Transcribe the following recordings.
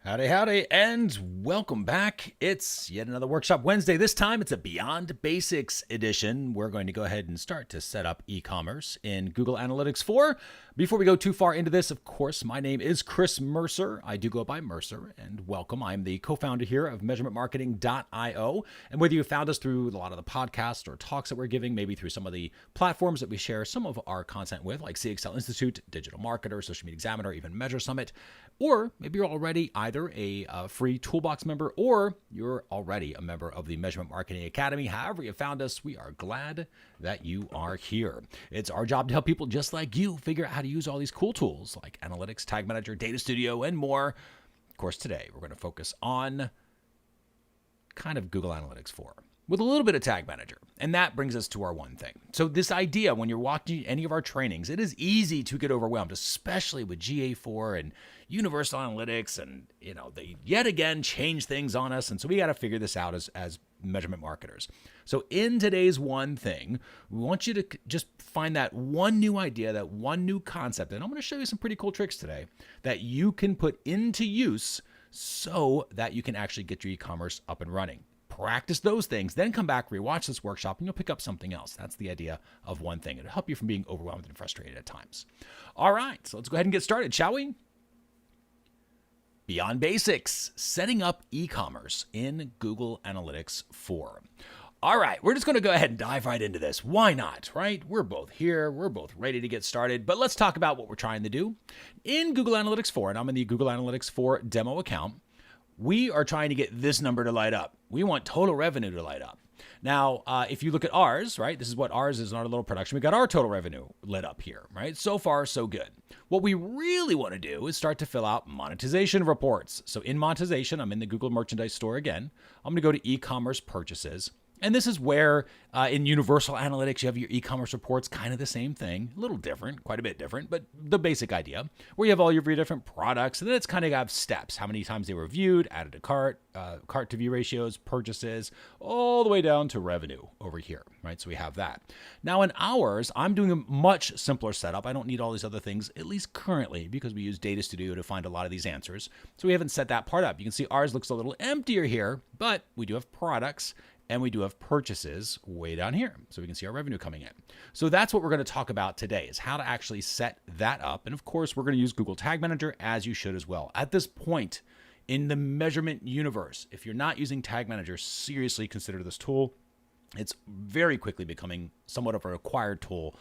Howdy, howdy, and welcome back. It's yet another Workshop Wednesday. This time it's a Beyond Basics edition. We're going to go ahead and start to set up e-commerce in Google Analytics 4. Before we go too far into this, of course, my name is Chris Mercer. I do go by Mercer, and welcome. I'm the co-founder here of measurementmarketing.io. And whether you found us through a lot of the podcasts or talks that we're giving, maybe through some of the platforms that we share some of our content with, like CXL Institute, Digital Marketer, Social Media Examiner, even Measure Summit, or maybe you're already either a free Toolbox member or you're already a member of the Measurement Marketing Academy. However you found us, we are glad that you are here. It's our job to help people just like you figure out how to use all these cool tools like Analytics, Tag Manager, Data Studio, and more. Of course, today we're going to focus on kind of Google Analytics 4 with a little bit of Tag Manager. And that brings us to our one thing. So this idea, when you're watching any of our trainings, it is easy to get overwhelmed, especially with GA4 and Universal Analytics, and they yet again change things on us. And so we got to figure this out as measurement marketers. So in today's one thing, we want you to just find that one new idea, that one new concept. And I'm going to show you some pretty cool tricks today that you can put into use so that you can actually get your e-commerce up and running. Practice those things, then come back, rewatch this workshop, and you'll pick up something else. That's the idea of one thing. It'll help you from being overwhelmed and frustrated at times. All right, so let's go ahead and get started, shall we? Beyond Basics, setting up e-commerce in Google Analytics 4. All right, we're just going to go ahead and dive right into this. Why not, right? We're both here. We're both ready to get started, but let's talk about what we're trying to do. In Google Analytics 4, and I'm in the Google Analytics 4 demo account, we are trying to get this number to light up. We want total revenue to light up. Now, if you look at ours, right, this is what ours is in our little production. We got our total revenue lit up here, right? So far, so good. What we really want to do is start to fill out monetization reports. So in monetization, I'm in the Google Merchandise Store again. I'm going to go to e-commerce purchases. And this is where in Universal Analytics, you have your e-commerce reports, kind of the same thing, a little different, quite a bit different, but the basic idea, where you have all your different products, and then it's kind of got steps, how many times they were viewed, added to cart, cart to view ratios, purchases, all the way down to revenue over here, right? So we have that. Now in ours, I'm doing a much simpler setup. I don't need all these other things, at least currently, because we use Data Studio to find a lot of these answers. So we haven't set that part up. You can see ours looks a little emptier here, but we do have products, and we do have purchases way down here. So we can see our revenue coming in. So that's what we're going to talk about today, is how to actually set that up. And of course, we're going to use Google Tag Manager, as you should as well. At this point in the measurement universe, if you're not using Tag Manager, seriously consider this tool. It's very quickly becoming somewhat of a required tool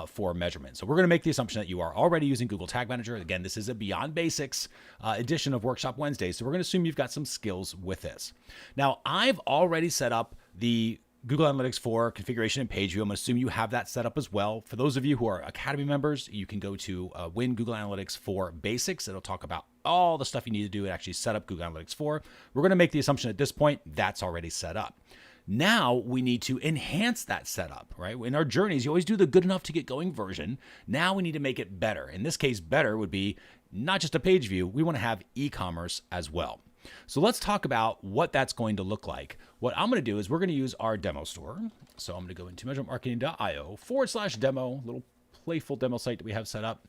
for measurement. So we're going to make the assumption that you are already using Google Tag Manager. Again, this is a Beyond Basics edition of Workshop Wednesday. So we're going to assume you've got some skills with this. Now, I've already set up the Google Analytics 4 configuration and page view. I'm going to assume you have that set up as well. For those of you who are Academy members, you can go to Win Google Analytics 4 Basics. It'll talk about all the stuff you need to do to actually set up Google Analytics 4. We're going to make the assumption at this point that's already set up. Now we need to enhance that setup, right? In our journeys, you always do the good enough to get going version. Now we need to make it better. In this case, better would be not just a page view. We want to have e-commerce as well. So let's talk about what that's going to look like. What I'm going to do is we're going to use our demo store. So I'm going to go into measurementmarketing.io/demo, little playful demo site that we have set up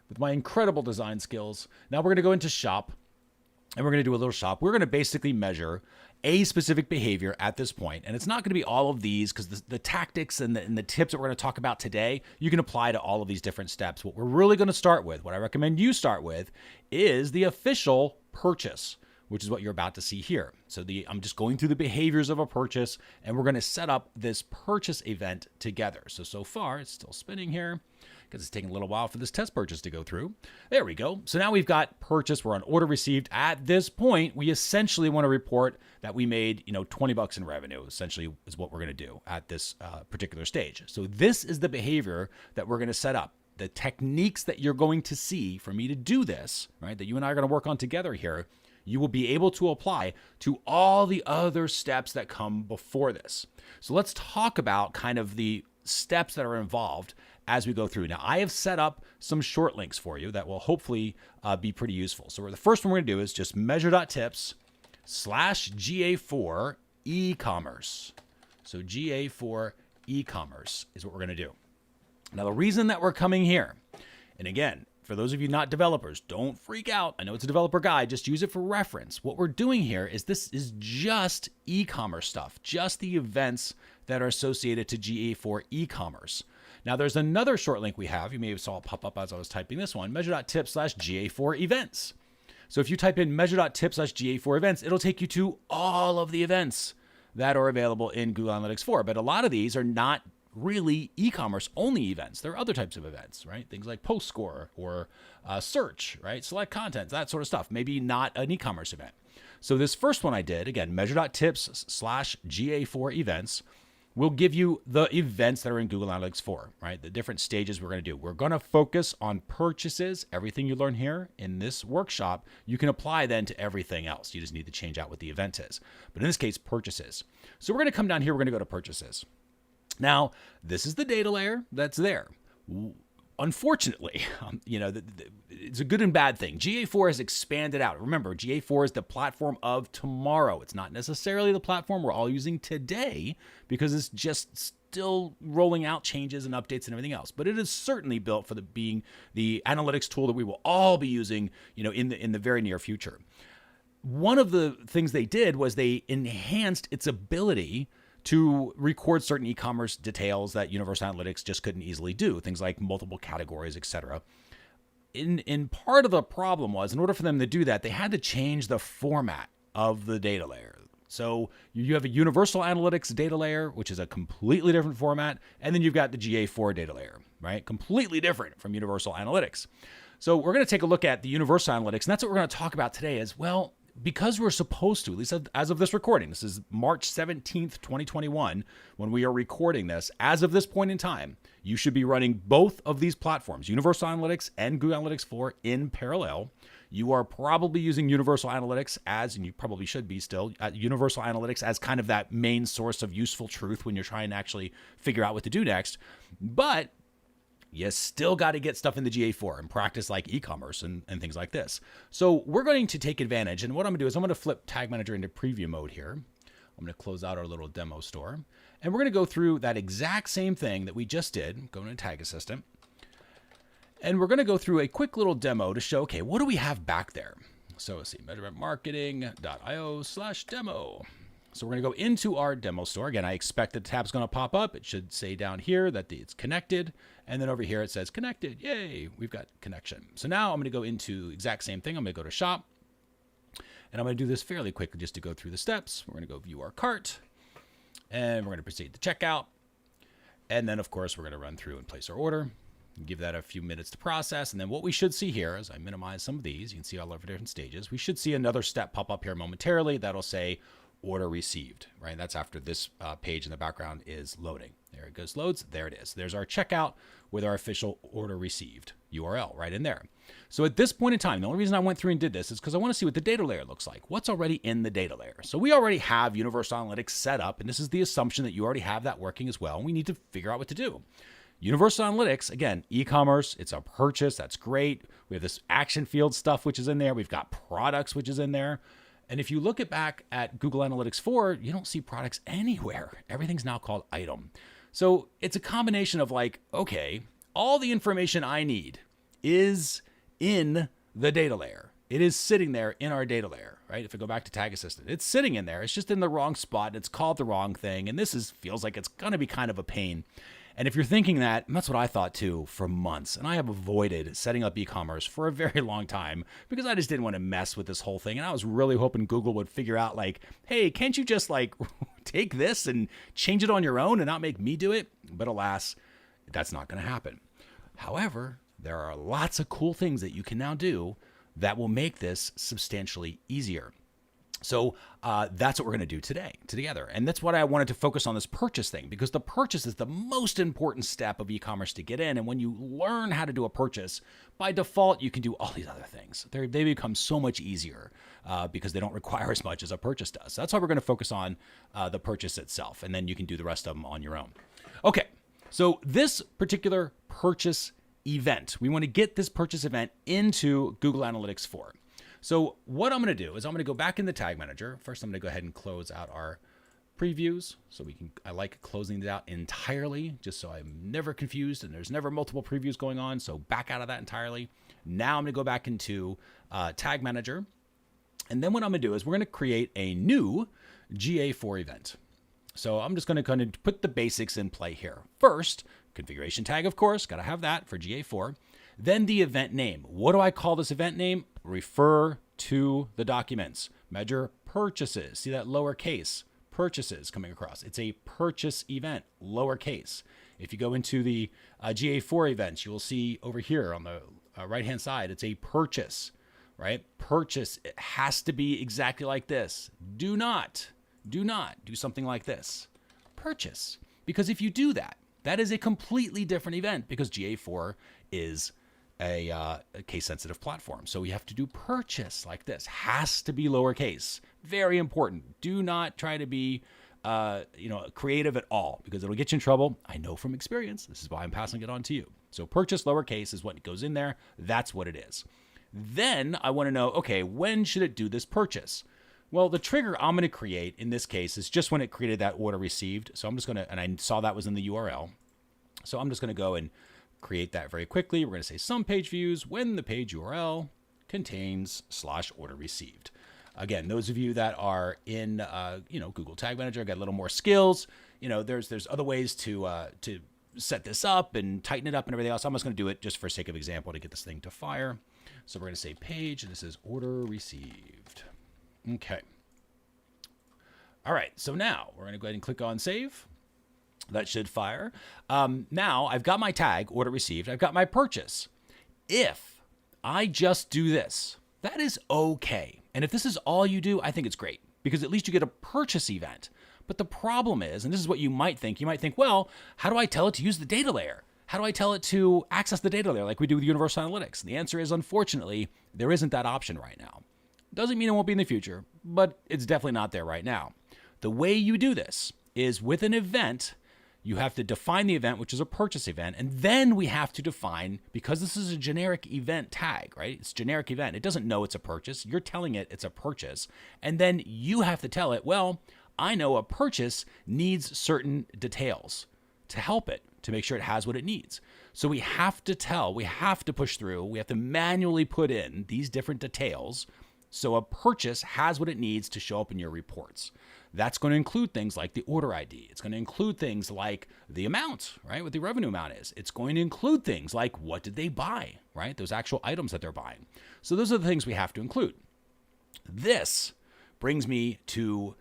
with my incredible design skills. Now we're going to go into shop, and we're going to do a little shop. We're going to basically measure a specific behavior at this point. And it's not going to be all of these, because the tactics and the tips that we're going to talk about today, you can apply to all of these different steps. What we're really going to start with, what I recommend you start with, is the official purchase, which is what you're about to see here. So I'm just going through the behaviors of a purchase, and we're going to set up this purchase event together. So far, it's still spinning here, because it's taking a little while for this test purchase to go through. There we go. So now we've got purchase. We're on order received. At this point, we essentially want to report that we made, $20 in revenue, essentially is what we're going to do at this particular stage. So this is the behavior that we're going to set up. The techniques that you're going to see for me to do this, right, that you and I are going to work on together here, you will be able to apply to all the other steps that come before this. So let's talk about kind of the steps that are involved as we go through. Now, I have set up some short links for you that will hopefully be pretty useful. So the first one we're going to do is just measure.tips/GA4 e-commerce. So GA4 e-commerce is what we're going to do. Now, the reason that we're coming here, and again, For those of you not developers, don't freak out. I know it's a developer guide. Just use it for reference. What we're doing here is this is just e-commerce stuff, just the events that are associated to GA4 e-commerce. Now, there's another short link we have. You may have saw it pop up as I was typing this one, measure.tip/GA4 events. So if you type in measure.tip/GA4 events, it'll take you to all of the events that are available in Google Analytics 4. But a lot of these are not really e-commerce only events. There are other types of events, right? Things like post score or search, right? Select content, that sort of stuff. Maybe not an e-commerce event. So this first one I did, again, measure.tips/GA4 events will give you the events that are in Google Analytics 4, right? The different stages we're going to do. We're going to focus on purchases. Everything you learn here in this workshop, you can apply then to everything else. You just need to change out what the event is. But in this case, purchases. So we're going to come down here. We're going to go to purchases. Now, this is the data layer that's there. Unfortunately, it's a good and bad thing. GA4 has expanded out. Remember, GA4 is the platform of tomorrow. It's not necessarily the platform we're all using today because it's just still rolling out changes and updates and everything else. But it is certainly built for being the analytics tool that we will all be using, in the very near future. One of the things they did was they enhanced its ability to record certain e-commerce details that Universal Analytics just couldn't easily do, things like multiple categories, etc. In part of the problem was, in order for them to do that, they had to change the format of the data layer. So you have a Universal Analytics data layer, which is a completely different format, and then you've got the GA4 data layer, right? Completely different from Universal Analytics. So we're going to take a look at the Universal Analytics, and that's what we're going to talk about today as well. Because we're supposed to, at least as of this recording, this is March 17th, 2021, when we are recording this, as of this point in time, you should be running both of these platforms, Universal Analytics and Google Analytics 4 in parallel. You are probably using Universal Analytics and you probably should be still, Universal Analytics as kind of that main source of useful truth when you're trying to actually figure out what to do next. But you still got to get stuff in the GA4 and practice like e-commerce and things like this. So we're going to take advantage. And what I'm going to do is I'm going to flip Tag Manager into preview mode here. I'm going to close out our little demo store. And we're going to go through that exact same thing that we just did, go into Tag Assistant. And we're going to go through a quick little demo to show, okay, what do we have back there? So let's see, measurementmarketing.io/demo. So we're going to go into our demo store. Again, I expect the tab's going to pop up. It should say down here that it's connected. And then over here it says connected. Yay, we've got connection. So now I'm going to go into exact same thing. I'm going to go to shop. And I'm going to do this fairly quickly just to go through the steps. We're going to go view our cart. And we're going to proceed to checkout. And then, of course, we're going to run through and place our order. Give that a few minutes to process. And then what we should see here, as I minimize some of these, you can see all of the different stages. We should see another step pop up here momentarily. That'll say order received, right? That's after this page in the background is loading. There it goes, loads. There it is. There's our checkout with our official order received URL right in there. So at this point in time, the only reason I went through and did this is because I want to see what the data layer looks like. What's already in the data layer? So we already have Universal Analytics set up, and this is the assumption that you already have that working as well. And we need to figure out what to do. Universal Analytics, again, e-commerce, it's a purchase. That's great. We have this action field stuff, which is in there. We've got products, which is in there. And if you look back at Google Analytics 4, you don't see products anywhere. Everything's now called item. So it's a combination of like, okay, all the information I need is in the data layer. It is sitting there in our data layer, right? If I go back to Tag Assistant, it's sitting in there. It's just in the wrong spot and it's called the wrong thing. And this feels like it's going to be kind of a pain. And if you're thinking that, and that's what I thought too for months, and I have avoided setting up e-commerce for a very long time because I just didn't want to mess with this whole thing. And I was really hoping Google would figure out like, hey, can't you just like take this and change it on your own and not make me do it? But alas, that's not going to happen. However, there are lots of cool things that you can now do that will make this substantially easier. So that's what we're going to do together. And that's what I wanted to focus on, this purchase thing, because the purchase is the most important step of e-commerce to get in. And when you learn how to do a purchase, by default, you can do all these other things. They become so much easier because they don't require as much as a purchase does. So that's why we're going to focus on the purchase itself. And then you can do the rest of them on your own. Okay, so this particular purchase event, we want to get this purchase event into Google Analytics 4. So what I'm going to do is I'm going to go back in the Tag Manager. First, I'm going to go ahead and close out our previews. So I like closing it out entirely just so I'm never confused and there's never multiple previews going on. So back out of that entirely. Now I'm going to go back into Tag Manager. And then what I'm going to do is we're going to create a new GA4 event. So I'm just going to kind of put the basics in play here. First, configuration tag, of course, got to have that for GA4. Then the event name. What do I call this event name? Refer to the documents. Measure purchases. See that lowercase purchases coming across. It's a purchase event, lowercase. If you go into the GA4 events, you will see over here on the right-hand side, it's a purchase, right? Purchase, it has to be exactly like this. Do not do something like this. Purchase. Because if you do that, that is a completely different event because GA4 is a case-sensitive platform. So we have to do purchase like this. Has to be lowercase. Very important. Do not try to be creative at all because it'll get you in trouble. I know from experience. This is why I'm passing it on to you. So purchase lowercase is what goes in there. That's what it is. Then I want to know, okay, when should it do this purchase? Well, the trigger I'm going to create in this case is just when it created that order received. So I'm just going to, and I saw that was in the URL. So I'm just going to go and create that very quickly. We're going to say some page views when the page URL contains /order received. Again, those of you that are in, Google Tag Manager, got a little more skills. There's other ways to set this up and tighten it up and everything else. I'm just going to do it just for sake of example to get this thing to fire. So we're going to say page, and this is order received. Okay. All right. So now we're going to go ahead and click on save. That should fire. Now I've got my tag, order received. I've got my purchase. If I just do this, that is okay. And if this is all you do, I think it's great because at least you get a purchase event. But the problem is, and this is what you might think, well, how do I tell it to use the data layer? How do I tell it to access the data layer like we do with Universal Analytics? And the answer is, unfortunately, there isn't that option right now. Doesn't mean it won't be in the future, but it's definitely not there right now. The way you do this is with an event. You have to define the event, which is a purchase event. And then we have to define, because this is a generic event tag, right? It's generic event. It doesn't know it's a purchase. You're telling it it's a purchase. And then you have to tell it, well, I know a purchase needs certain details to help it, to make sure it has what it needs. So we have to push through. We have to manually put in these different details so a purchase has what it needs to show up in your reports. That's going to include things like the order ID. It's going to include things like the amount, right? What the revenue amount is. It's going to include things like what did they buy, right? Those actual items that they're buying. So those are the things we have to include. This brings me to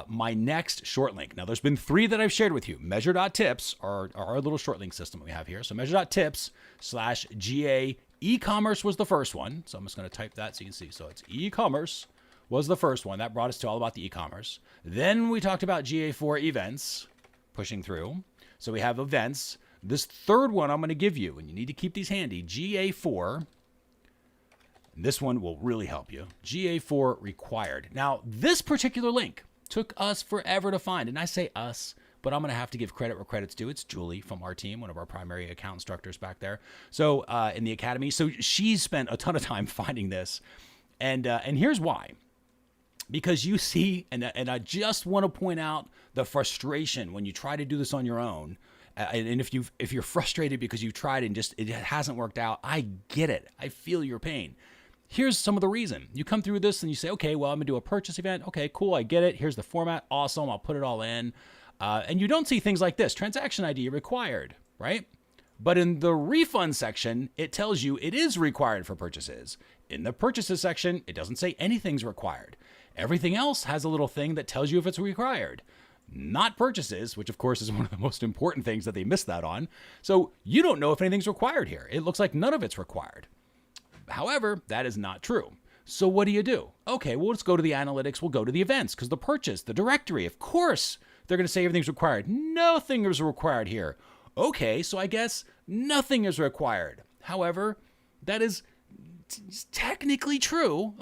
my next short link. Now, there's been 3 that I've shared with you. Measure.tips are our little short link system that we have here. So measure.tips/GA Ecommerce was the first one. So I'm just going to type that so you can see. So it's Ecommerce was the first one. That brought us to all about the e-commerce. Then we talked about GA4 events, pushing through. So we have events. This third one I'm going to give you, and you need to keep these handy, GA4. This one will really help you. GA4 required. Now, this particular link took us forever to find. And I say us, but I'm going to have to give credit where credit's due. It's Julie from our team, one of our primary account instructors back there. So in the academy. So she's spent a ton of time finding this. And here's why. Because you see, and I just want to point out the frustration when you try to do this on your own. And if you're frustrated because you've tried and just it hasn't worked out, I get it. I feel your pain. Here's some of the reason. You come through this and you say, okay, well, I'm going to do a purchase event. Okay, cool. I get it. Here's the format. Awesome. I'll put it all in. And you don't see things like this. Transaction ID required, right? But in the refund section, it tells you it is required for purchases. In the purchases section, it doesn't say anything's required. Everything else has a little thing that tells you if it's required. Not purchases, which of course is one of the most important things that they missed that on. So you don't know if anything's required here. It looks like none of it's required. However, that is not true. So what do? Okay, well, let's go to the analytics. We'll go to the events because the purchase, the directory, of course, they're going to say everything's required. Nothing is required here. Okay, so I guess nothing is required. However, that is technically true.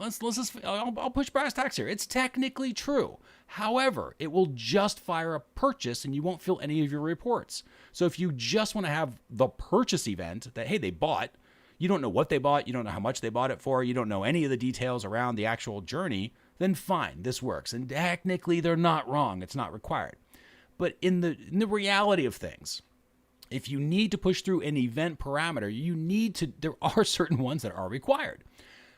I'll push brass tacks here. It's technically true. However, it will just fire a purchase and you won't fill any of your reports. So if you just want to have the purchase event that, hey, they bought, you don't know what they bought, you don't know how much they bought it for, you don't know any of the details around the actual journey, then fine, this works. And technically, they're not wrong. It's not required. But in the reality of things, if you need to push through an event parameter, there are certain ones that are required.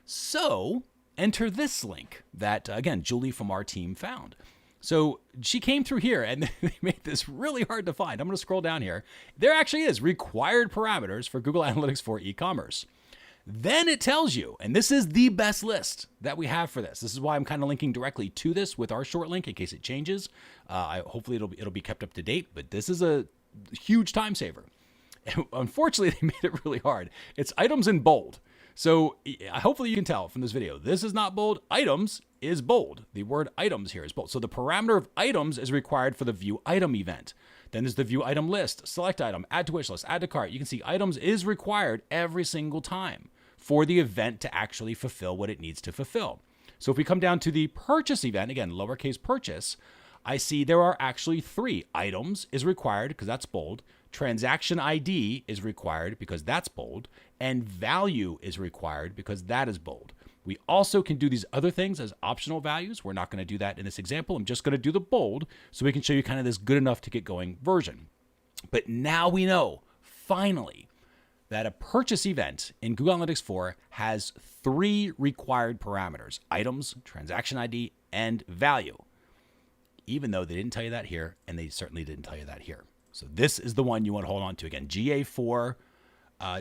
So enter this link that, again, Julie from our team found. So she came through here and they made this really hard to find. I'm going to scroll down here. There actually is required parameters for Google Analytics for e-commerce. Then it tells you, and this is the best list that we have for this. This is why I'm kind of linking directly to this with our short link in case it changes. Hopefully it'll be kept up to date, but this is a huge time saver. And unfortunately, they made it really hard. It's items in bold. So hopefully you can tell from this video, this is not bold. Items is bold. The word items here is bold. So the parameter of items is required for the view item event. Then there's the view item list, select item, add to wish list, add to cart. You can see items is required every single time for the event to actually fulfill what it needs to fulfill. So if we come down to the purchase event, again, lowercase purchase, I see there are actually 3. Items is required because that's bold. Transaction ID is required because that's bold. And value is required because that is bold. We also can do these other things as optional values. We're not going to do that in this example. I'm just going to do the bold so we can show you kind of this good enough to get going version. But now we know, finally, that a purchase event in Google Analytics 4 has 3 required parameters: items, transaction ID, and value. Even though they didn't tell you that here, and they certainly didn't tell you that here. So this is the one you want to hold on to. Again, GA4,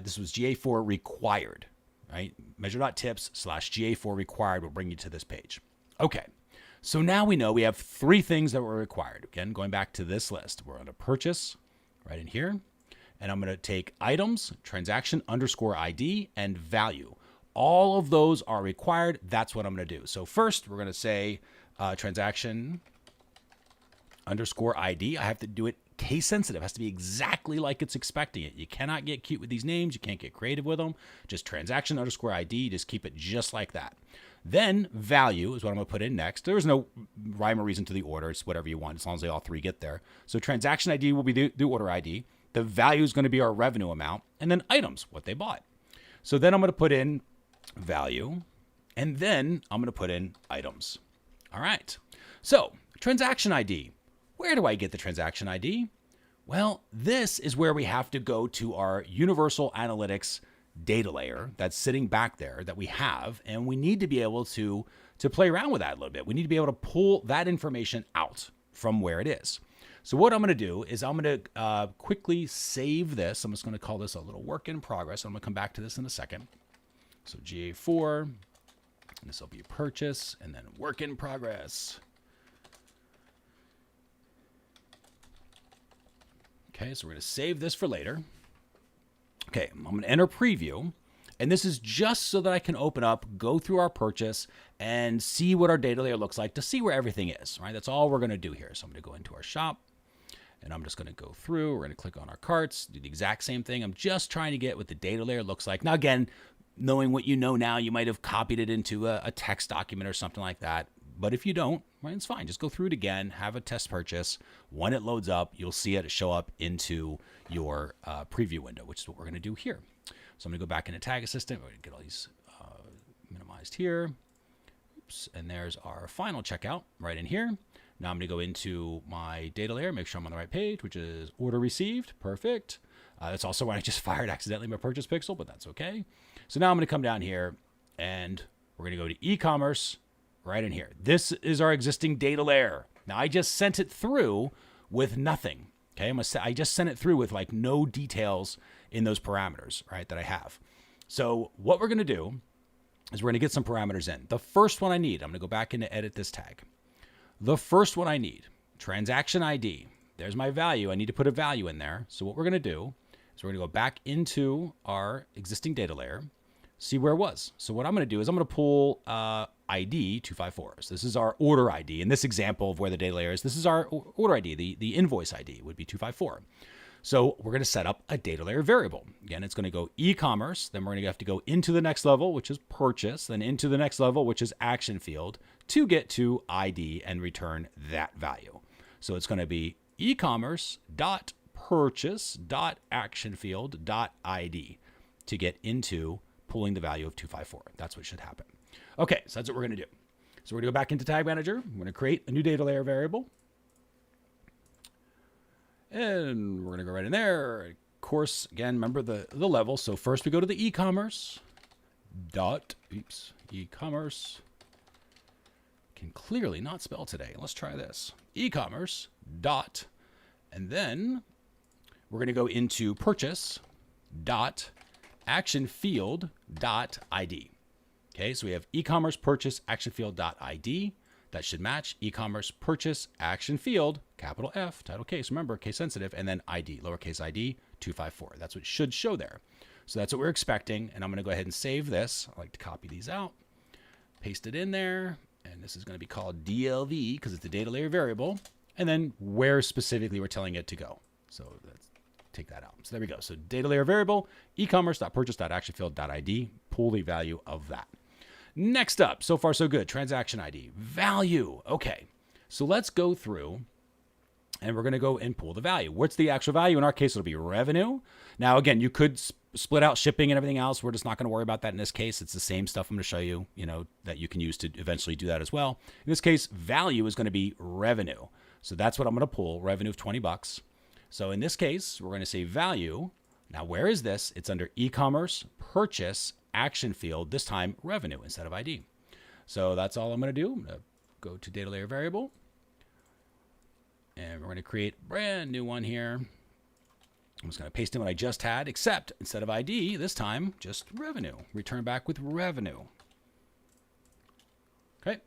this was GA4 required, right? Measure.tips/GA4 required will bring you to this page. Okay, so now we know we have 3 things that were required. Again, going back to this list, we're going to purchase right in here. And I'm going to take items, transaction underscore ID, and value. All of those are required. That's what I'm going to do. So first, we're going to say transaction underscore ID. I have to do it case sensitive. It has to be exactly like it's expecting it. You cannot get cute with these names. You can't get creative with them. Just transaction underscore ID. Just keep it just like that. Then value is what I'm going to put in next. There's no rhyme or reason to the order. It's whatever you want as long as they all 3 get there. So transaction ID will be the order ID. The value is going to be our revenue amount. And then items, what they bought. So then I'm going to put in value. And then I'm going to put in items. All right. So transaction ID. Where do I get the transaction ID? Well, this is where we have to go to our Universal Analytics data layer that's sitting back there that we have, and we need to be able to play around with that a little bit. We need to be able to pull that information out from where it is. So what I'm going to do is I'm going to quickly save this. I'm just going to call this a little work in progress. I'm going to come back to this in a second. So GA4, and this will be purchase, and then work in progress. Okay, so we're going to save this for later. Okay, I'm going to enter preview. And this is just so that I can open up, go through our purchase, and see what our data layer looks like to see where everything is, right? That's all we're going to do here. So I'm going to go into our shop, and I'm just going to go through. We're going to click on our carts, do the exact same thing. I'm just trying to get what the data layer looks like. Now, again, knowing what you know now, you might have copied it into a text document or something like that. But if you don't, right, it's fine. Just go through it again, have a test purchase. When it loads up, you'll see it show up into your preview window, which is what we're going to do here. So I'm going to go back into Tag Assistant. We're going to get all these minimized here. Oops. And there's our final checkout right in here. Now I'm going to go into my data layer, make sure I'm on the right page, which is order received. Perfect. That's also when I just fired accidentally my purchase pixel, but that's okay. So now I'm going to come down here and we're going to go to e-commerce right in here. This is our existing data layer. Now I just sent it through with nothing. Okay, I just sent it through with like no details in those parameters, right, that I have. So what we're going to do is we're going to get some parameters in. The first one I need, I'm going to go back in to edit this tag. The first one I need, transaction ID. There's my value. I need to put a value in there. So what we're going to do is we're going to go back into our existing data layer, see where it was. So what I'm going to do is I'm going to pull ID 254s. This is our order ID. In this example of where the data layer is, this is our order ID. The invoice ID would be 254. So we're going to set up a data layer variable. Again, it's going to go e-commerce. Then we're going to have to go into the next level, which is purchase, then into the next level, which is action field, to get to ID and return that value. So it's going to be e-commerce dot purchase dot action field dot ID to get into pulling the value of 254. That's what should happen. Okay, so that's what we're going to do. So we're going to go back into Tag Manager. I'm going to create a new data layer variable. And we're going to go right in there. Of course, again, remember the level. So first we go to the e-commerce e-commerce. Can clearly not spell today. Let's try this. E-commerce dot, and then we're going to go into purchase dot action field dot ID. Okay, so we have e-commerce purchase action field dot ID. That should match e-commerce purchase action field, capital F, title case, remember case sensitive, and then ID, lowercase ID 254. That's what should show there. So that's what we're expecting. And I'm going to go ahead and save this. I like to copy these out, paste it in there. And this is going to be called DLV because it's the data layer variable. And then where specifically we're telling it to go. So let's take that out. So there we go. So data layer variable, ecommerce.purchase.actionfield.id, pull the value of that. Next up, so far so good, transaction ID, value. Okay, so let's go through and we're going to go and pull the value. What's the actual value? In our case, it'll be revenue. Now, again, you could split out shipping and everything else. We're just not going to worry about that in this case. It's the same stuff I'm going to show you, that you can use to eventually do that as well. In this case, value is going to be revenue. So that's what I'm going to pull, revenue of $20. So in this case, we're going to say value. Now, where is this? It's under e-commerce, purchase, action field, this time revenue instead of ID. So that's all I'm going to do. I'm going to go to data layer variable. And we're going to create a brand new one here. I'm just going to paste in what I just had, except instead of ID, this time, just revenue. Return back with revenue. Okay.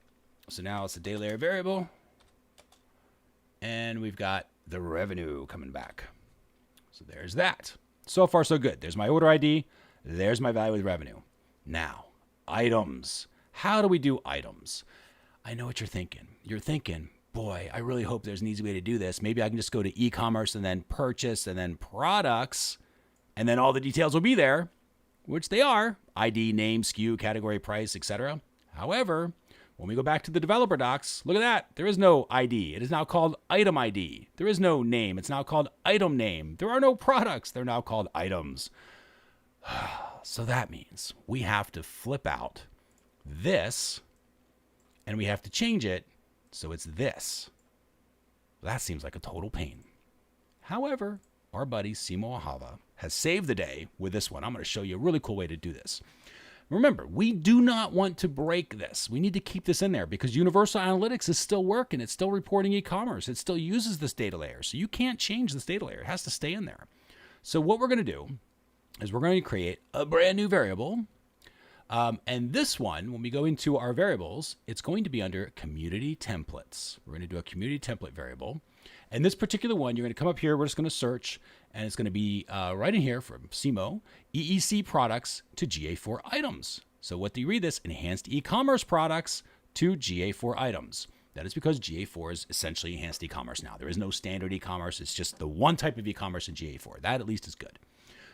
So now it's the data layer variable. And we've got the revenue coming back. So there's that. So far, so good. There's my order ID. There's my value with revenue. Now, items. How do we do items? I know what you're thinking. You're thinking, boy, I really hope there's an easy way to do this. Maybe I can just go to e-commerce and then purchase and then products, and then all the details will be there, which they are. ID, name, SKU, category, price, etc. However, when we go back to the developer docs, look at that. There is no ID. It is now called item ID. There is no name. It's now called item name. There are no products. They're now called items. So that means we have to flip out this and we have to change it so it's this. That seems like a total pain. However, our buddy Simo Ahava has saved the day with this one. I'm going to show you a really cool way to do this. Remember, we do not want to break this. We need to keep this in there because Universal Analytics is still working. It's still reporting e-commerce. It still uses this data layer. So you can't change this data layer. It has to stay in there. So what we're going to do is we're going to create a brand new variable. And this one, when we go into our variables, it's going to be under community templates. We're going to do a community template variable. And this particular one, you're going to come up here. We're just going to search, and it's going to be right in here from Simo, EEC products to GA4 items. So what do you read this? Enhanced e-commerce products to GA4 items. That is because GA4 is essentially enhanced e-commerce now. There is no standard e-commerce. It's just the one type of e-commerce in GA4. That at least is good.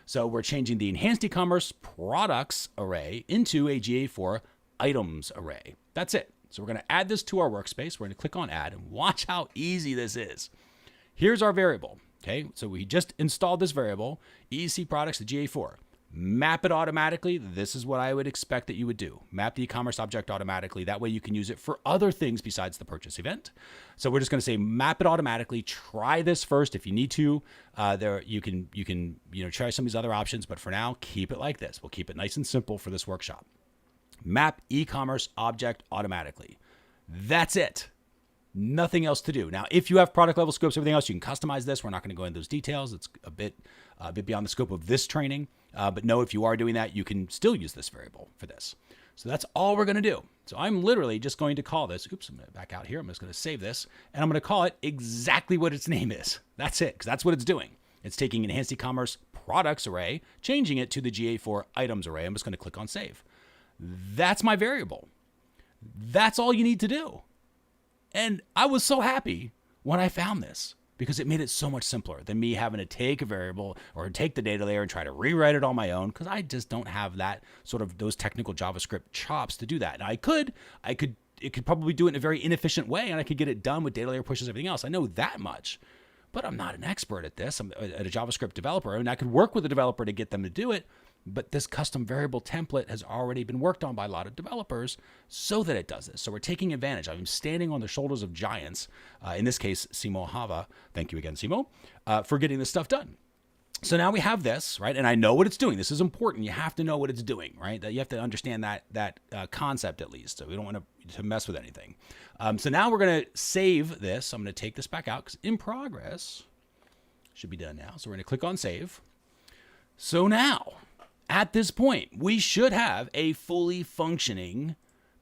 So we're changing the enhanced e-commerce products array into a GA4 items array. That's it. So we're going to add this to our workspace. We're going to click on add and watch how easy this is. Here's our variable. Okay, so we just installed this variable, EEC products to GA4. Map it automatically. This is what I would expect that you would do. Map the e-commerce object automatically. That way you can use it for other things besides the purchase event. So we're just going to say map it automatically. Try this first if you need to. You can try some of these other options, but for now, keep it like this. We'll keep it nice and simple for this workshop. Map e-commerce object automatically. That's it. Nothing else to do. Now, if you have product level scopes, everything else, you can customize this. We're not going to go into those details. It's a bit beyond the scope of this training. But no, if you are doing that, you can still use this variable for this. So that's all we're going to do. So I'm literally just going to call this. Oops, I'm going to back out here. I'm just going to save this. And I'm going to call it exactly what its name is. That's it, because that's what it's doing. It's taking enhanced e-commerce products array, changing it to the GA4 items array. I'm just going to click on save. That's my variable. That's all you need to do. And I was so happy when I found this because it made it so much simpler than me having to take a variable or take the data layer and try to rewrite it on my own because I just don't have that sort of those technical JavaScript chops to do that. Now it could probably do it in a very inefficient way and I could get it done with data layer pushes, everything else. I know that much, but I'm not an expert at this. I'm a JavaScript developer and I could work with a developer to get them to do it, but this custom variable template has already been worked on by a lot of developers so that it does this. So we're taking advantage. I'm standing on the shoulders of giants, in this case, Simo Hava. Thank you again, Simo, for getting this stuff done. So now we have this, right? And I know what it's doing. This is important. You have to know what it's doing, right? That you have to understand that concept at least. So we don't want to mess with anything. So now we're going to save this. I'm going to take this back out because in progress should be done now. So we're going to click on save. So now at this point, we should have a fully functioning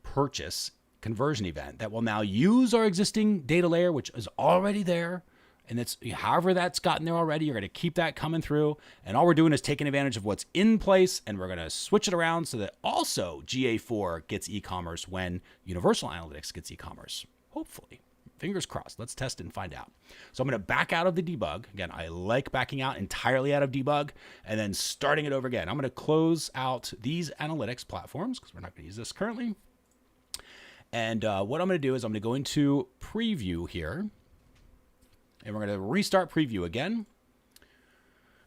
purchase conversion event that will now use our existing data layer, which is already there. And it's however that's gotten there already, you're going to keep that coming through. And all we're doing is taking advantage of what's in place, and we're going to switch it around so that also GA4 gets e-commerce when Universal Analytics gets e-commerce. Hopefully. Fingers crossed. Let's test it and find out. So I'm going to back out of the debug. Again, I like backing out entirely out of debug and then starting it over again. I'm going to close out these analytics platforms because we're not going to use this currently. And what I'm going to do is I'm going to go into preview here. And we're going to restart preview again.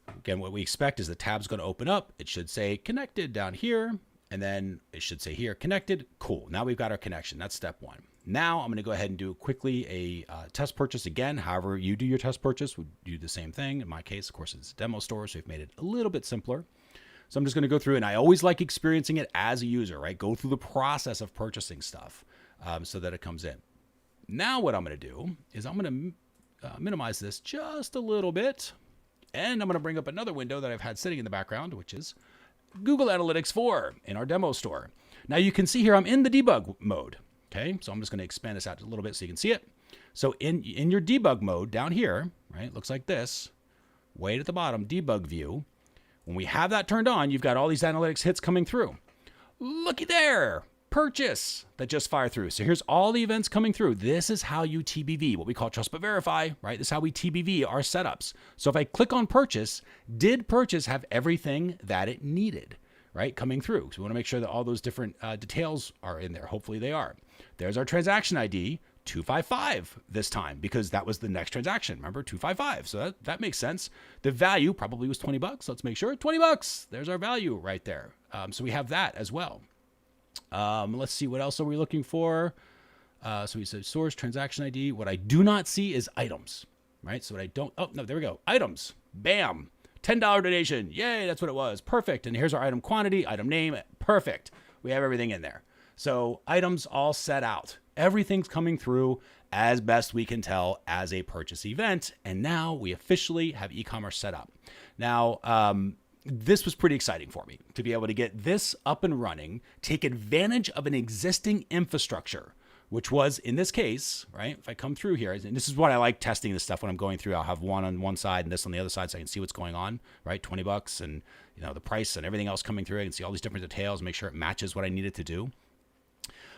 Again, what we expect is the tab's going to open up. It should say connected down here. And then it should say here connected. Cool. Now we've got our connection. That's step one. Now I'm going to go ahead and do quickly a test purchase again. However you do your test purchase, we do the same thing. In my case, of course, it's a demo store. So we've made it a little bit simpler. So I'm just going to go through, and I always like experiencing it as a user, right? Go through the process of purchasing stuff so that it comes in. Now what I'm going to do is I'm going to minimize this just a little bit. And I'm going to bring up another window that I've had sitting in the background, which is Google Analytics 4 in our demo store. Now you can see here I'm in the debug mode. Okay, so I'm just going to expand this out a little bit so you can see it. So in your debug mode down here, right, looks like this, way at the bottom, debug view. When we have that turned on, you've got all these analytics hits coming through. Looky there. Purchase that just fired through. So here's all the events coming through. This is how you TBV, what we call trust but verify, right? This is how we TBV our setups. So if I click on purchase, did purchase have everything that it needed, right? Coming through. So we want to make sure that all those different details are in there. Hopefully they are. There's our transaction ID, 255 this time, because that was the next transaction. Remember, 255. So that makes sense. The value probably was $20. Let's make sure $20. There's our value right there. So we have that as well. Let's see, what else are we looking for? So we said source, transaction ID. What I do not see is items, right? So what I don't, oh no, there we go. Items, bam, $10 donation. Yay, that's what it was. Perfect. And here's our item quantity, item name. Perfect. We have everything in there. So items all set out. Everything's coming through as best we can tell as a purchase event. And now we officially have e-commerce set up. Now, this was pretty exciting for me to be able to get this up and running, take advantage of an existing infrastructure, which was in this case, right? If I come through here, and this is what I like testing this stuff when I'm going through, I'll have one on one side and this on the other side so I can see what's going on, right? $20 and the price and everything else coming through. I can see all these different details, make sure it matches what I needed to do.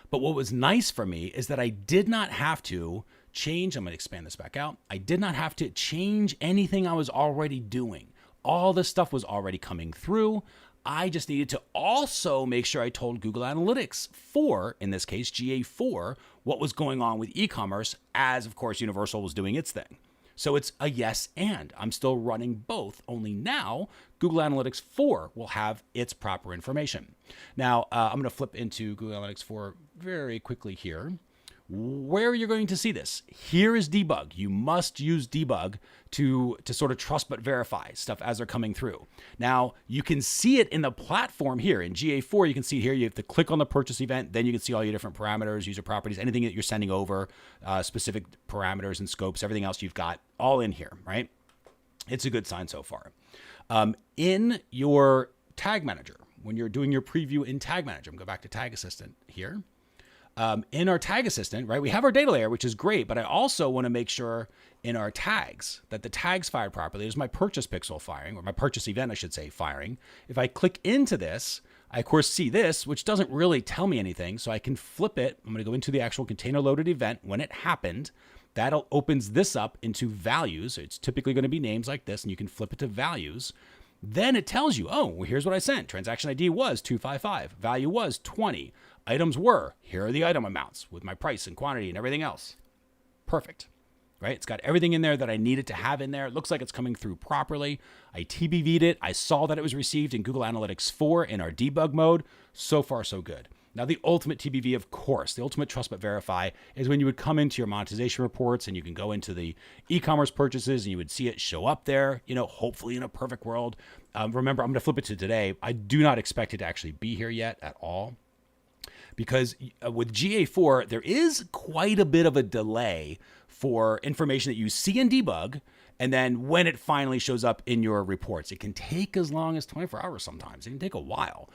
But what was nice for me is that I did not have to change. I'm going to expand this back out. I did not have to change anything I was already doing. All this stuff was already coming through. I just needed to also make sure I told Google Analytics 4, in this case, GA4, what was going on with e-commerce as, of course, Universal was doing its thing. So it's a yes and. I'm still running both, only now Google Analytics 4 will have its proper information. Now, I'm going to flip into Google Analytics 4 very quickly here. Where you're going to see this, here is debug. You must use debug to sort of trust but verify stuff as they're coming through. Now, you can see it in the platform here. In GA4, you can see here, you have to click on the purchase event, then you can see all your different parameters, user properties, anything that you're sending over, specific parameters and scopes, everything else you've got all in here, right? It's a good sign so far. In your tag manager, when you're doing your preview in tag manager, I'm going to go back to tag assistant here. In our tag assistant, right, we have our data layer, which is great, but I also want to make sure in our tags that the tags fired properly. There's my purchase pixel firing, or my purchase event, I should say, firing. If I click into this, I, of course, see this, which doesn't really tell me anything, so I can flip it. I'm going to go into the actual container loaded event when it happened. That opens this up into values. It's typically going to be names like this, and you can flip it to values. Then it tells you, oh, well, here's what I sent. Transaction ID was 255. Value was 20. Items were, here are the item amounts with my price and quantity and everything else. Perfect. right? It's got everything in there that I needed to have in there. It looks like it's coming through properly. I TBV'd it. I saw that it was received in Google Analytics 4 in our debug mode. So far, so good. Now, the ultimate TBV, of course, the ultimate trust but verify is when you would come into your monetization reports and you can go into the e-commerce purchases and you would see it show up there, hopefully in a perfect world. Remember, I'm going to flip it to today. I do not expect it to actually be here yet at all, because with GA4, there is quite a bit of a delay for information that you see in debug, and then when it finally shows up in your reports. It can take as long as 24 hours sometimes. It can take a while.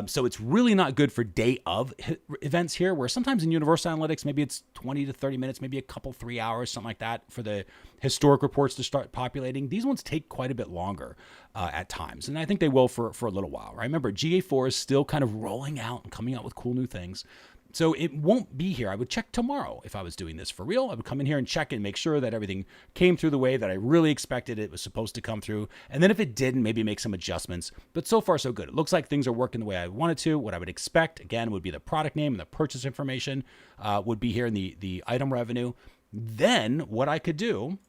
So it's really not good for day of events here, where sometimes in Universal Analytics, maybe it's 20 to 30 minutes, maybe a couple, 3 hours, something like that for the historic reports to start populating. These ones take quite a bit longer at times. And I think they will for a little while. Right? Remember, GA4 is still kind of rolling out and coming out with cool new things. So it won't be here. I would check tomorrow if I was doing this for real. I would come in here and check and make sure that everything came through the way that I really expected it was supposed to come through. And then if it didn't, maybe make some adjustments. But so far, so good. It looks like things are working the way I wanted to. What I would expect, again, would be the product name and the purchase information would be here in the item revenue. Then what I could do,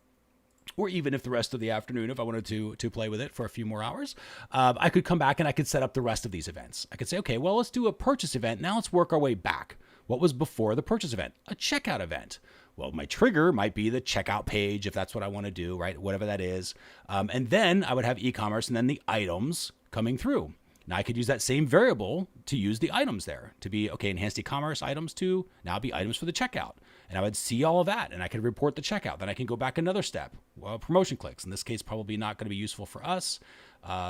or even if the rest of the afternoon, if I wanted to play with it for a few more hours, I could come back and I could set up the rest of these events. I could say, okay, well, let's do a purchase event. Now let's work our way back. What was before the purchase event? A checkout event. Well, my trigger might be the checkout page if that's what I want to do, right? Whatever that is. And then I would have e-commerce and then the items coming through. Now I could use that same variable to use the items there to be, okay, enhanced e-commerce items to now be items for the checkout. And I would see all of that and I could report the checkout. Then I can go back another step. Well, promotion clicks. In this case, probably not going to be useful for us.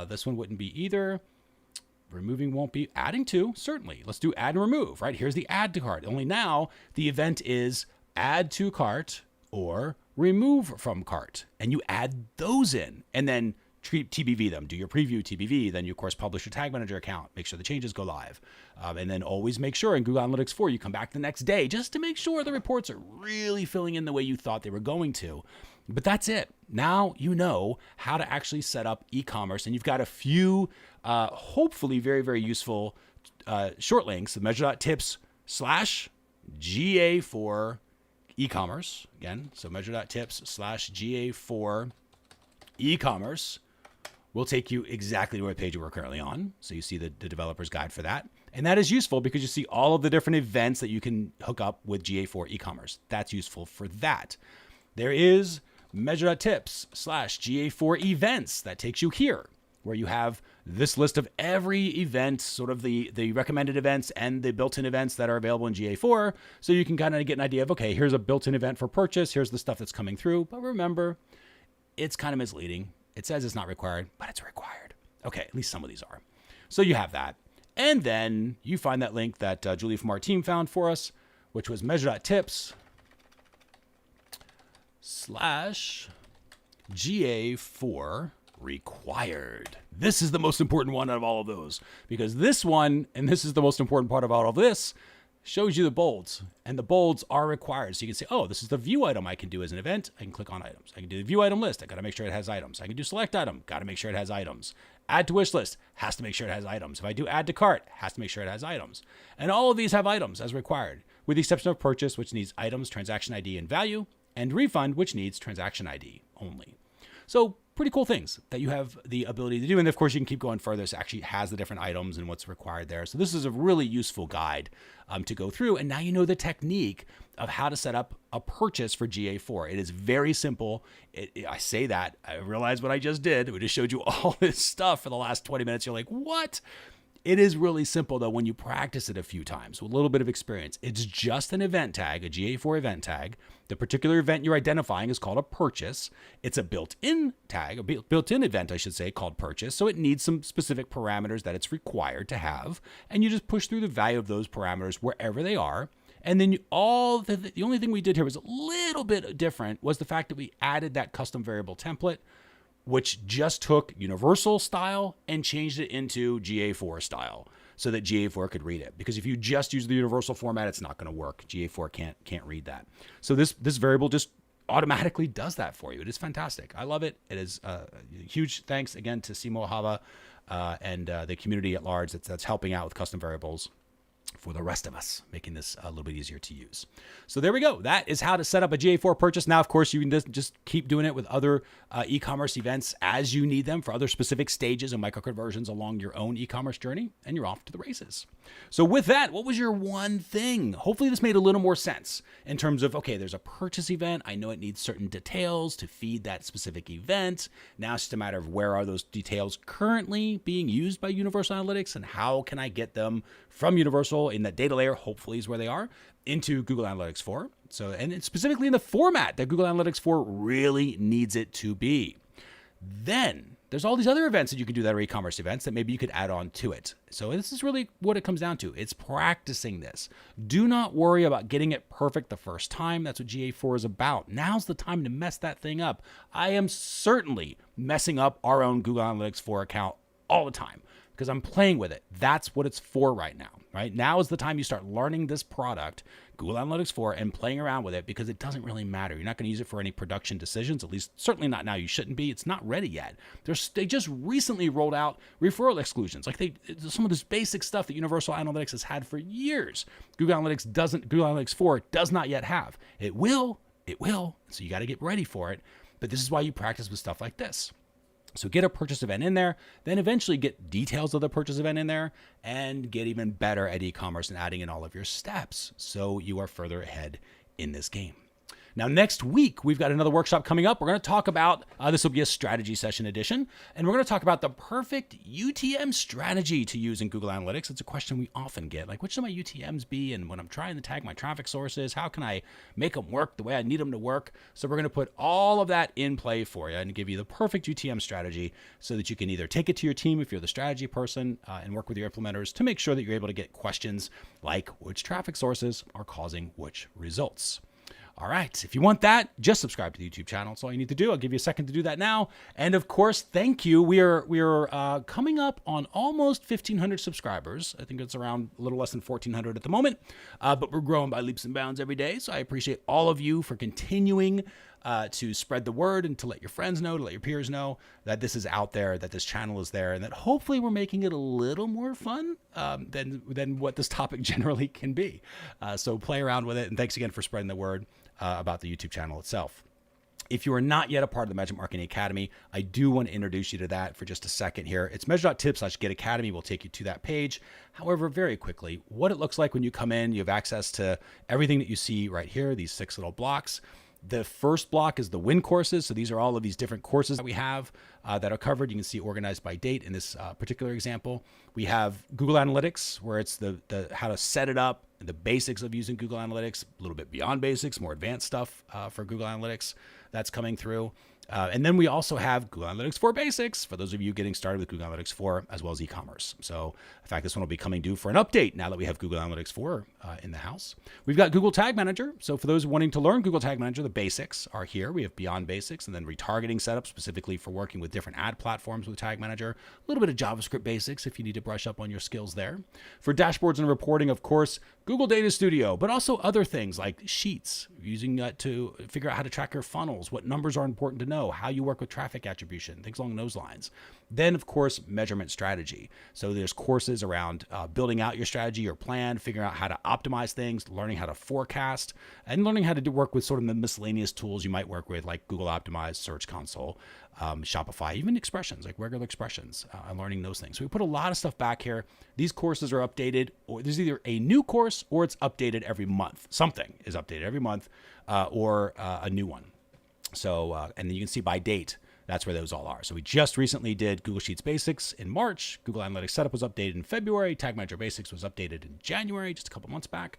This one wouldn't be either. Removing won't be. Adding to, certainly. Let's do add and remove, right? Here's the add to cart. Only now the event is add to cart or remove from cart. And you add those in and then TBV them. Do your preview TBV. Then you, of course, publish your tag manager account. Make sure the changes go live. And then always make sure in Google Analytics 4, you come back the next day just to make sure the reports are really filling in the way you thought they were going to. But that's it. Now you know how to actually set up e-commerce, and you've got a few hopefully very, very useful short links, the measure.tips/GA4 e-commerce. Again, so measure.tips/GA4 e-commerce will take you exactly to the page we're currently on. So you see the developer's guide for that. And that is useful because you see all of the different events that you can hook up with GA4 e-commerce. That's useful for that. There is measure.tips/GA4 events that takes you here, where you have this list of every event, sort of the recommended events and the built-in events that are available in GA4. So you can kind of get an idea of, okay, here's a built-in event for purchase. Here's the stuff that's coming through. But remember, it's kind of misleading. It says it's not required, but it's required. Okay, at least some of these are. So you have that. And then you find that link that Julie from our team found for us, which was measure.tips/GA4 required. This is the most important one out of all of those, because this one, and this is the most important part of all of this, shows you the bolds, and the bolds are required. So you can say, oh, this is the view item I can do as an event. I can click on items. I can do the view item list. I got to make sure it has items. I can do select item. Got to make sure it has items. Add to wish list. Has to make sure it has items. If I do add to cart, has to make sure it has items. And all of these have items as required, with the exception of purchase, which needs items, transaction ID, and value, and refund, which needs transaction ID only. So pretty cool things that you have the ability to do. And of course, you can keep going further. It actually has the different items and what's required there. So this is a really useful guide to go through. And now you know the technique of how to set up a purchase for GA4. It is very simple. I say that. I realize what I just did. We just showed you all this stuff for the last 20 minutes. You're like, what? It is really simple, though, when you practice it a few times with a little bit of experience. It's just an event tag, a GA4 event tag. The particular event you're identifying is called a purchase. It's a built-in tag, a built-in event, I should say, called purchase. So it needs some specific parameters that it's required to have. And you just push through the value of those parameters wherever they are. And then the only thing we did here was a little bit different was the fact that we added that custom variable template, which just took universal style and changed it into GA4 style so that GA4 could read it. Because if you just use the universal format, it's not going to work. GA4 can't read that. So this variable just automatically does that for you. It is fantastic. I love it. It is huge thanks again to Simo Hava and the community at large that's helping out with custom variables. for the rest of us, making this a little bit easier to use. So there we go. That is how to set up a GA4 purchase. Now, of course, you can just keep doing it with other e-commerce events as you need them for other specific stages and micro-conversions along your own e-commerce journey, and you're off to the races. So with that, what was your one thing? Hopefully this made a little more sense in terms of, okay, there's a purchase event. I know it needs certain details to feed that specific event. Now it's just a matter of where are those details currently being used by Universal Analytics and how can I get them from Universal in that data layer, hopefully is where they are, into Google Analytics 4. So, and specifically in the format that Google Analytics 4 really needs it to be. Then there's all these other events that you can do that are e-commerce events that maybe you could add on to it. So this is really what it comes down to. It's practicing this. Do not worry about getting it perfect the first time. That's what GA4 is about. Now's the time to mess that thing up. I am certainly messing up our own Google Analytics 4 account all the time, because I'm playing with it. That's what it's for right now, right? Now is the time you start learning this product, Google Analytics 4, and playing around with it, because it doesn't really matter. You're not going to use it for any production decisions, at least certainly not now. You shouldn't be. It's not ready yet. They just recently rolled out referral exclusions. Like some of this basic stuff that Universal Analytics has had for years. Google Analytics 4 does not yet have. It will. So you got to get ready for it. But this is why you practice with stuff like this. So get a purchase event in there, then eventually get details of the purchase event in there, and get even better at e-commerce and adding in all of your steps so you are further ahead in this game. Now, next week, we've got another workshop coming up. We're going to talk about, this will be a strategy session edition, and we're going to talk about the perfect UTM strategy to use in Google Analytics. It's a question we often get, like, which should my UTMs be? And when I'm trying to tag my traffic sources, how can I make them work the way I need them to work? So we're going to put all of that in play for you and give you the perfect UTM strategy so that you can either take it to your team if you're the strategy person and work with your implementers to make sure that you're able to get questions like which traffic sources are causing which results. All right. If you want that, just subscribe to the YouTube channel. That's all you need to do. I'll give you a second to do that now. And of course, thank you. We are coming up on almost 1,500 subscribers. I think it's around a little less than 1,400 at the moment, but we're growing by leaps and bounds every day. So I appreciate all of you for continuing to spread the word and to let your friends know, to let your peers know that this is out there, that this channel is there, and that hopefully we're making it a little more fun than what this topic generally can be. So play around with it, and thanks again for spreading the word about the YouTube channel itself. If you are not yet a part of the Measurement Marketing Academy, I do want to introduce you to that for just a second here. It's measure.tips/getacademy. We'll take you to that page. However, very quickly, what it looks like when you come in, you have access to everything that you see right here, these 6 little blocks. The first block is the win courses. So these are all of these different courses that we have that are covered. You can see organized by date in this particular example. We have Google Analytics, where it's the how to set it up, the basics of using Google Analytics, a little bit beyond basics, more advanced stuff for Google Analytics that's coming through. And then we also have Google Analytics 4 Basics for those of you getting started with Google Analytics 4, as well as e-commerce. So in fact, this one will be coming due for an update now that we have Google Analytics 4 in the house. We've got Google Tag Manager. So for those wanting to learn Google Tag Manager, the basics are here. We have Beyond Basics and then retargeting setup specifically for working with different ad platforms with Tag Manager. A little bit of JavaScript basics if you need to brush up on your skills there. For dashboards and reporting, of course, Google Data Studio, but also other things like Sheets, using that to figure out how to track your funnels, what numbers are important to know, how you work with traffic attribution, things along those lines. Then, of course, measurement strategy. So there's courses around building out your strategy, your plan, figuring out how to optimize things, learning how to forecast, and learning how to work with sort of the miscellaneous tools you might work with, like Google Optimize, Search Console, Shopify, even expressions, like regular expressions, and learning those things. So we put a lot of stuff back here. These courses are updated, or there's either a new course or it's updated every month. Something is updated every month or a new one. So, and then you can see by date, that's where those all are. So we just recently did Google Sheets Basics in March. Google Analytics Setup was updated in February. Tag Manager Basics was updated in January, just a couple months back.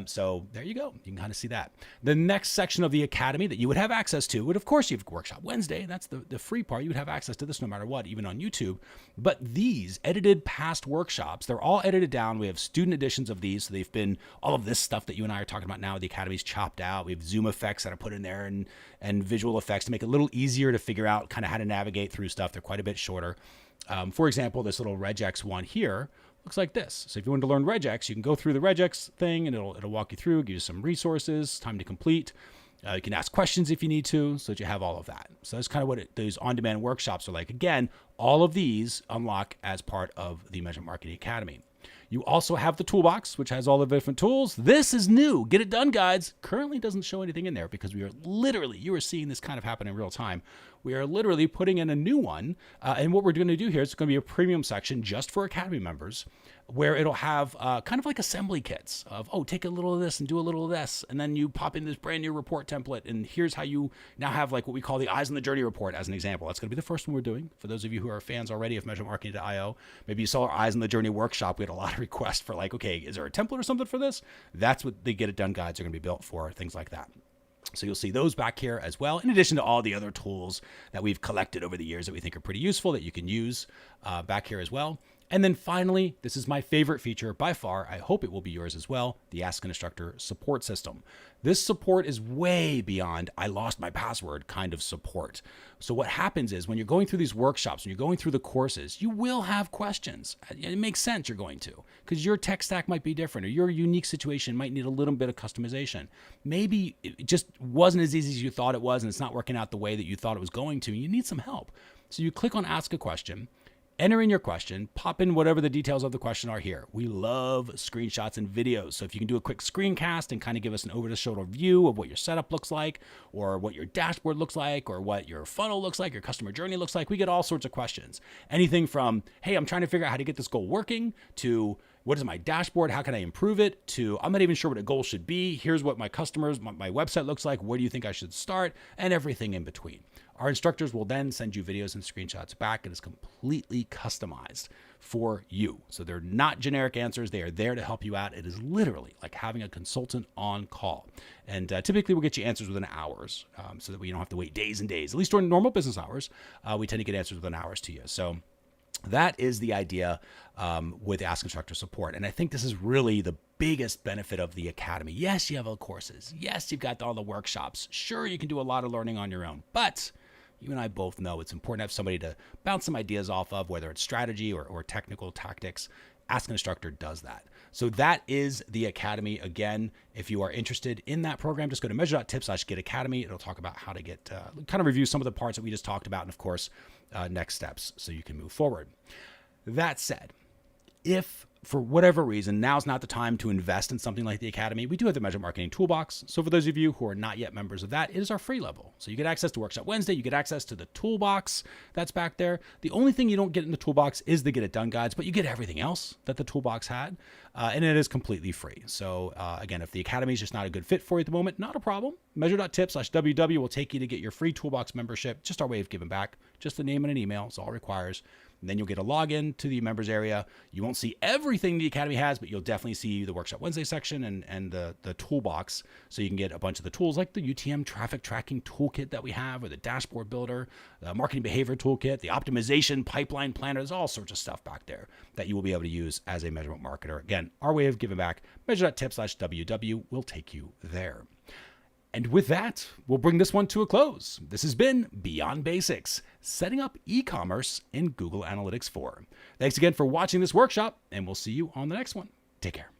So there you go. You can kind of see that. The next section of the Academy that you would have access to would, of course, you have Workshop Wednesday. That's the free part. You would have access to this no matter what, even on YouTube. But these edited past workshops, they're all edited down. We have student editions of these. So they've been all of this stuff that you and I are talking about now. The Academy's chopped out. We have Zoom effects that are put in there and visual effects to make it a little easier to figure out kind of how to navigate through stuff. They're quite a bit shorter. For example, this little regex one here looks like this. So if you want to learn regex, you can go through the regex thing and it'll walk you through, give you some resources, time to complete. You can ask questions if you need to, so that you have all of that. So that's kind of what those on-demand workshops are like. Again, all of these unlock as part of the Measurement Marketing Academy. You also have the toolbox, which has all the different tools. This is new. Get it done, guides. Currently doesn't show anything in there because we are literally, you are seeing this kind of happen in real time. We are literally putting in a new one. And what we're going to do here is going to be a premium section just for Academy members, where it'll have kind of like assembly kits of, oh, take a little of this and do a little of this. And then you pop in this brand new report template. And here's how you now have like what we call the Eyes on the Journey report as an example. That's going to be the first one we're doing. For those of you who are fans already of measuremarketing.io, maybe you saw our Eyes on the Journey workshop. We had a lot of requests for like, okay, is there a template or something for this? That's what the Get It Done guides are going to be built for, things like that. So you'll see those back here as well, in addition to all the other tools that we've collected over the years that we think are pretty useful that you can use back here as well. And then finally, this is my favorite feature by far. I hope it will be yours as well, the Ask an Instructor support system. This support is way beyond I lost my password kind of support. So what happens is when you're going through these workshops, when you're going through the courses, you will have questions. It makes sense you're going to, because your tech stack might be different or your unique situation might need a little bit of customization. Maybe it just wasn't as easy as you thought it was and it's not working out the way that you thought it was going to. You need some help. So you click on Ask a Question. Enter in your question, pop in whatever the details of the question are here. We love screenshots and videos. So if you can do a quick screencast and kind of give us an over-the-shoulder view of what your setup looks like, or what your dashboard looks like, or what your funnel looks like, your customer journey looks like, we get all sorts of questions. Anything from, hey, I'm trying to figure out how to get this goal working, to what is my dashboard? How can I improve it? To I'm not even sure what a goal should be. Here's what my customers, my website looks like. Where do you think I should start? And everything in between. Our instructors will then send you videos and screenshots back. It is completely customized for you. So they're not generic answers. They are there to help you out. It is literally like having a consultant on call. And typically we'll get you answers within hours so that we don't have to wait days and days. At least during normal business hours, we tend to get answers within hours to you. So that is the idea with Ask Instructor support. And I think this is really the biggest benefit of the Academy. Yes, you have all the courses. Yes, you've got all the workshops. Sure, you can do a lot of learning on your own, but you and I both know it's important to have somebody to bounce some ideas off of, whether it's strategy or technical tactics. Ask an Instructor does that. So that is the Academy. Again, if you are interested in that program, just go to measure.tips/getacademy. It'll talk about how to get, kind of review some of the parts that we just talked about, and of course, next steps so you can move forward. That said, if for whatever reason, now's not the time to invest in something like the Academy, we do have the Measure Marketing Toolbox. So for those of you who are not yet members of that, it is our free level. So you get access to Workshop Wednesday, you get access to the Toolbox that's back there. The only thing you don't get in the Toolbox is the Get It Done guides, but you get everything else that the Toolbox had, and it is completely free. So again, if the Academy is just not a good fit for you at the moment, not a problem. Measure.tips/WW will take you to get your free Toolbox membership, just our way of giving back, just a name and an email. It's all it requires. And then you'll get a login to the members area. You won't see everything the Academy has, but you'll definitely see the Workshop Wednesday section and the toolbox. So you can get a bunch of the tools like the UTM traffic tracking toolkit that we have, or the dashboard builder, the marketing behavior toolkit, the optimization pipeline planner. There's all sorts of stuff back there that you will be able to use as a measurement marketer. Again, our way of giving back, measure.tips/WW will take you there. And with that, we'll bring this one to a close. This has been Beyond Basics, setting up e-commerce in Google Analytics 4. Thanks again for watching this workshop, and we'll see you on the next one. Take care.